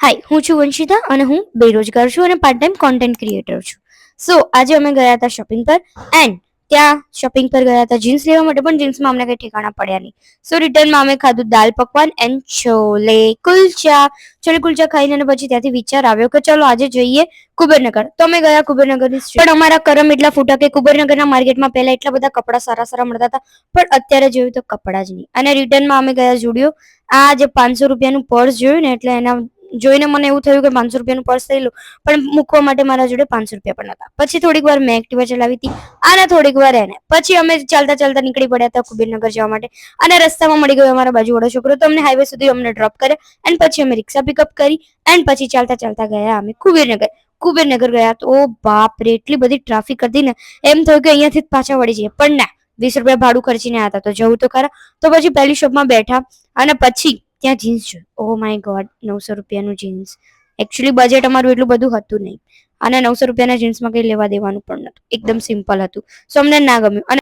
હાય, હું છું વંશિતા અને હું બેરોજગાર છું અને પાર્ટ ટાઈમ કોન્ટેન્ટ ક્રિએટર છું. સો આજે અમે ગયા હતા શોપિંગ પર એન્ડ ત્યાં શોપિંગ પર ગયા હતા જીન્સ લેવા માટે, પણ જીન્સમાં અમને કંઈ ઠેકાણા પડ્યા નહીં. સો રિટર્નમાં અમે ખાધું દાલ પકવાન એન્ડ છોલે કુલચા. છોલે કુલચા ખાઈને અને પછી ત્યાંથી વિચાર આવ્યો કે ચલો આજે જઈએ કુબેરનગર. તો અમે ગયા કુબેરનગરની street. પણ અમારા કરમ એટલા ફૂટા કે કુબેરનગરના માર્કેટમાં પહેલા એટલા બધા કપડા સારા સારા મળતા હતા, પણ અત્યારે જોયું તો કપડા જ નહીં. અને રિટર્નમાં અમે ગયા ઝુડિયો. આ જે 500 રૂપિયાનું પર્સ જોયું ને, એટલે એના જોઈને મને એવું થયું કે 500 રૂપિયાનું પર્સ લઈ લો, પણ મૂકવા માટે મારા જોડે 500 રૂપિયા પણ નતા. પછી થોડીક વાર મેં એક્ટિવા ચલાવી હતી અને થોડીક વાર એને. પછી અમે ચાલતા ચાલતા નીકળી પડ્યા હતા કુબેરનગર જવા માટે અને રસ્તામાં મળી ગયો અમારા બાજુવાળો છોકરો, તો અમને હાઈવે સુધી અમને ડ્રોપ કર્યા એન્ડ પછી અમે રિક્ષા પિકઅપ કરી એન્ડ પછી ચાલતા ચાલતા ગયા અમે કુબેરનગર. કુબેરનગર ગયા તો બાપ રે, એટલી બધી ટ્રાફિક હતી ને, એમ થયું કે અહીંયાથી જ પાછા વળી જઈએ, પણ ના, 20 રૂપિયા ભાડું ખર્ચીને આવ્યા હતા તો જવું તો ખરા. તો પછી પહેલી શોપમાં બેઠા અને પછી ત્યાં જીન્સ જોયું. ઓ માય ગોડ, 900 રૂપિયાનું જીન્સ. એકચ્યુઅલી બજેટ અમારું એટલું બધું હતું નહીં અને 900 રૂપિયાના જીન્સમાં કંઈ લેવા દેવાનું પણ નતું, એકદમ સિમ્પલ હતું. સો અમને ના ગમ્યું અને